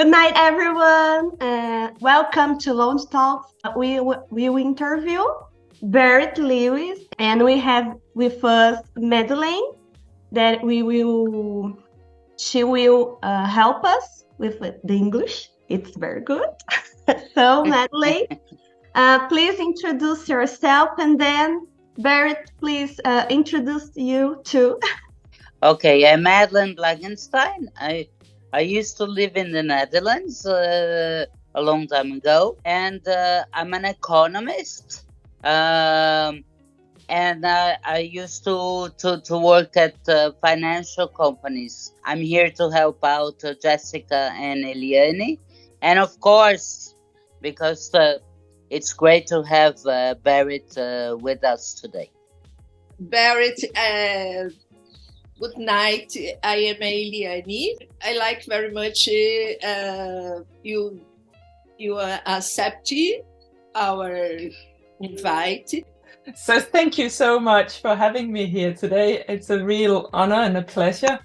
Good night, everyone. Welcome to Lounge Talks. We will interview Berit Lewis, and we have with us Madeleine. She will help us with the English. It's very good. So, Madeleine, please introduce yourself, and then Berit, please introduce you too. Okay, I'm Madeleine Blankenstein. I used to live in the Netherlands a long time ago, and I'm an economist. And I used to work at financial companies. I'm here to help out Jessica and Eliane. And of course, because it's great to have Berit with us today. Berit, good night. I am Eliane. I like very much you accept our invite. So thank you so much for having me here today. It's a real honor and a pleasure.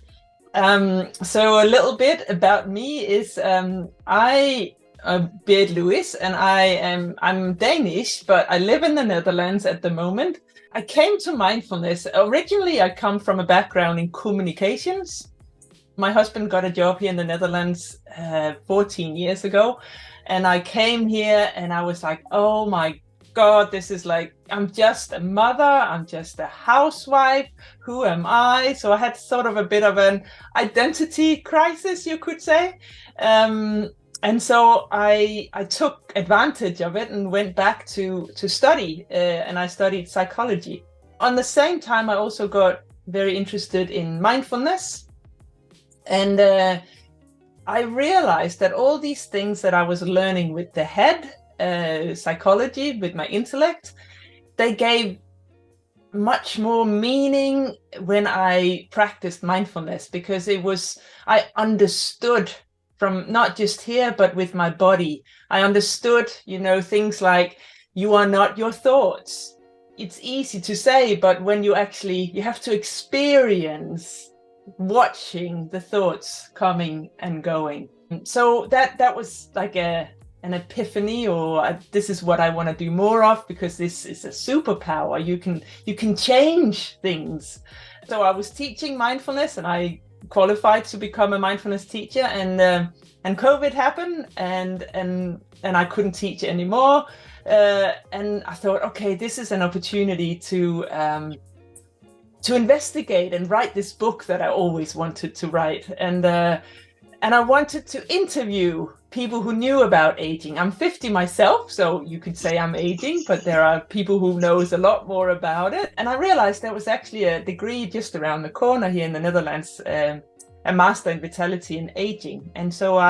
So a little bit about me is I am Berit Lewis, and I'm Danish, but I live in the Netherlands at the moment. I came to mindfulness. Originally, I come from a background in communications. My husband got a job here in the Netherlands 14 years ago, and I came here and I was like, oh my God, this is like, I'm just a mother, I'm just a housewife, who am I? So I had sort of a bit of an identity crisis, you could say. And so I took advantage of it and went back to study, and I studied psychology. On the same time, I also got very interested in mindfulness. And I realized that all these things that I was learning with the head, psychology, with my intellect, they gave much more meaning when I practiced mindfulness, because I understood from not just here, but with my body. I understood, things like you are not your thoughts. It's easy to say, but when you have to experience watching the thoughts coming and going. So that was like an epiphany, or this is what I want to do more of, because this is a superpower. You can change things. So I was teaching mindfulness, and I qualified to become a mindfulness teacher, and COVID happened, and I couldn't teach anymore. And I thought, okay, this is an opportunity to investigate and write this book that I always wanted to write. And I wanted to interview people who knew about aging. I'm 50 myself, so you could say I'm aging, but there are people who knows a lot more about it. And I realized there was actually a degree just around the corner here in the Netherlands, a master in vitality and aging. And so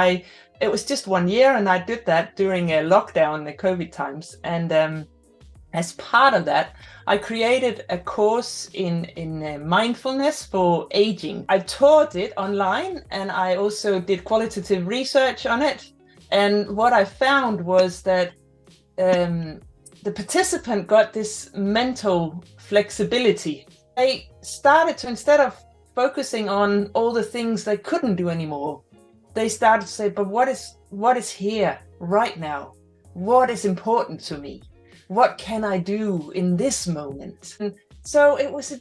it was just 1 year, and I did that during a lockdown, the COVID times. And as part of that, I created a course in mindfulness for aging. I taught it online, and I also did qualitative research on it. And what I found was that the participant got this mental flexibility. They started to, instead of focusing on all the things they couldn't do anymore, they started to say, but what is here right now? What is important to me? What can I do in this moment? And so it was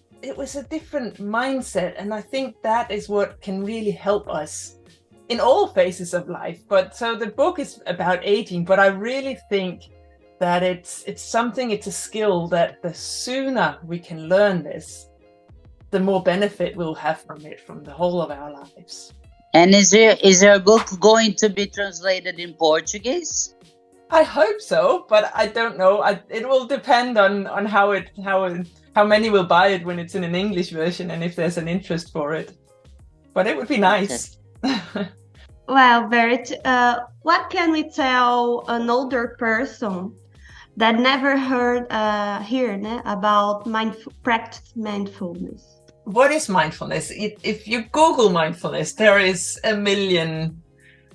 a different mindset, and I think that is what can really help us in all phases of life. But so the book is about aging, but I really think that it's a skill that the sooner we can learn this, the more benefit we'll have from it, from the whole of our lives. And is your book going to be translated in Portuguese? I hope so, but I don't know. It will depend on how many will buy it when it's in an English version, and if there's an interest for it. But it would be nice. Okay. Well, Berit, what can we tell an older person that never heard about practice mindfulness? What is mindfulness? If you Google mindfulness, there is a million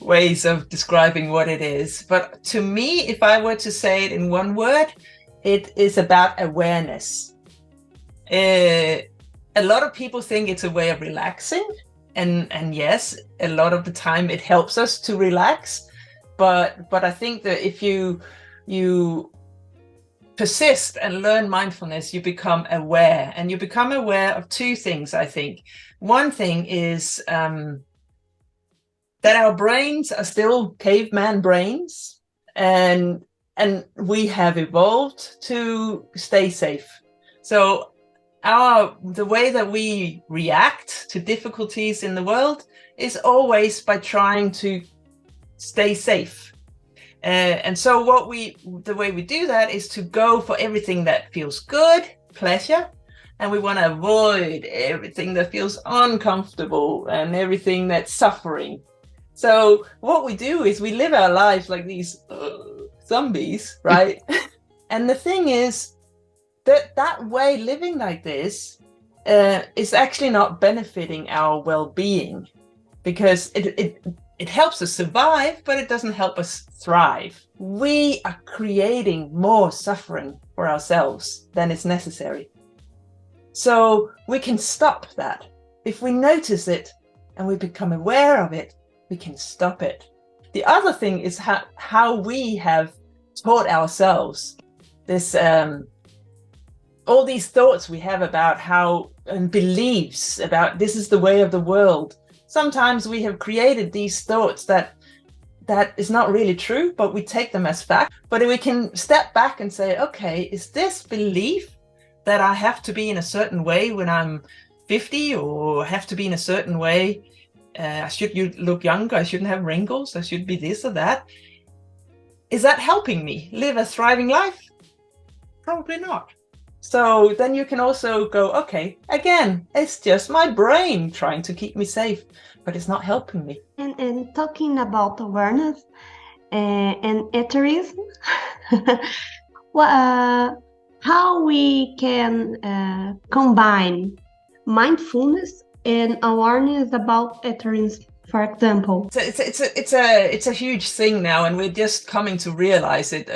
ways of describing what it is. But to me, if I were to say it in one word, it is about awareness. A lot of people think it's a way of relaxing, and yes, a lot of the time it helps us to relax, but I think that if you persist and learn mindfulness, you become aware, and you become aware of two things, I think. One thing is that our brains are still caveman brains, and we have evolved to stay safe. So the way that we react to difficulties in the world is always by trying to stay safe. And so the way we do that is to go for everything that feels good, pleasure, and we want to avoid everything that feels uncomfortable and everything that's suffering. So what we do is we live our lives like these zombies, right? And the thing is that way, living like this, is actually not benefiting our well-being, because it helps us survive, but it doesn't help us thrive. We are creating more suffering for ourselves than is necessary. So we can stop that. If we notice it and we become aware of it, we can stop it. The other thing is how we have taught ourselves this, all these thoughts we have about how, and beliefs about this is the way of the world. Sometimes we have created these thoughts that is not really true, but we take them as fact. But we can step back and say, okay, is this belief that I have to be in a certain way when I'm 50, or have to be in a certain way? I should look younger, I shouldn't have wrinkles, I should be this or that. Is that helping me live a thriving life? Probably not. So then you can also go, okay, again, it's just my brain trying to keep me safe, but it's not helping me. And talking about awareness and atheism, how we can combine mindfulness and awareness about atheism, for example. It's a huge thing now, and we're just coming to realize it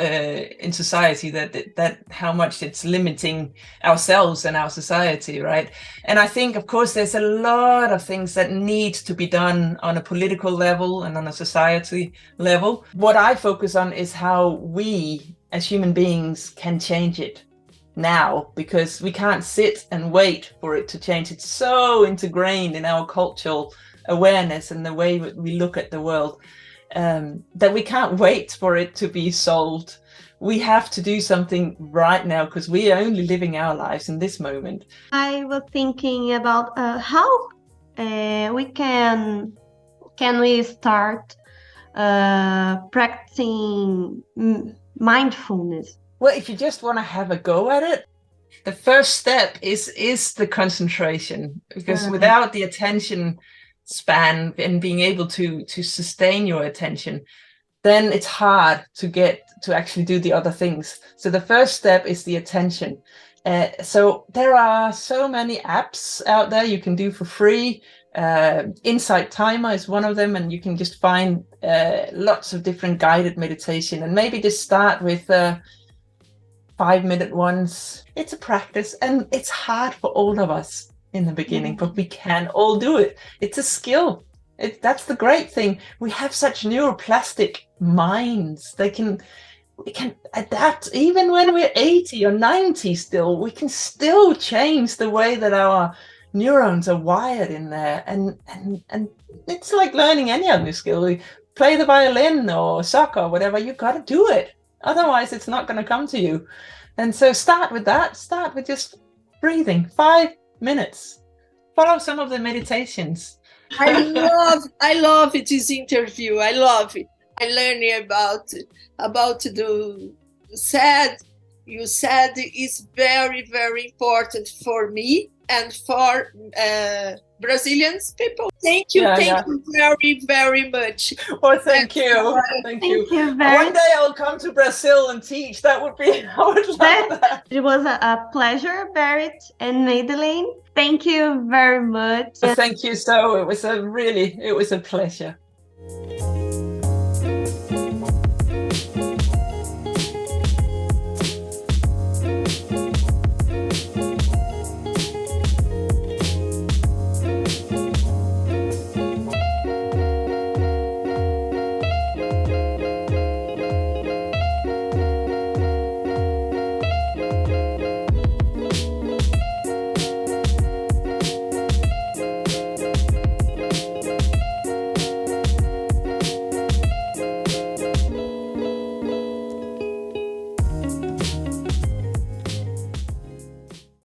in society that how much it's limiting ourselves and our society, right? And I think, of course, there's a lot of things that need to be done on a political level and on a society level. What I focus on is how we as human beings can change it now, because we can't sit and wait for it to change. It's so ingrained in our cultural awareness and the way we look at the world, that we can't wait for it to be solved. We have to do something right now, because we are only living our lives in this moment. I was thinking about how we can we start practicing mindfulness. Well, if you just want to have a go at it, the first step is the concentration, because without the attention span and being able to sustain your attention, then it's hard to get to actually do the other things. So the first step is the attention. So there are so many apps out there you can do for free. Insight Timer is one of them, and you can just find lots of different guided meditation, and maybe just start with 5-minute ones. It's a practice, and it's hard for all of us in the beginning, but we can all do it. It's a skill. That's the great thing. We have such neuroplastic minds. We can adapt even when we're 80 or 90 still. We can still change the way that our neurons are wired in there. And it's like learning any other skill. You play the violin or soccer or whatever, you got to do it. Otherwise, it's not going to come to you. And so start with that. Start with just breathing. 5 minutes. Follow some of the meditations. I love this interview. I love it. I learning about the sad. You said is very, very important for me and for Brazilians people. Thank you. Thank you very, very much. Well, thank you. Thank you. One day I'll come to Brazil and teach. That would be, I would love that. It was a pleasure, Berit and Madeleine. Thank you very much. Thank you. So it was a pleasure.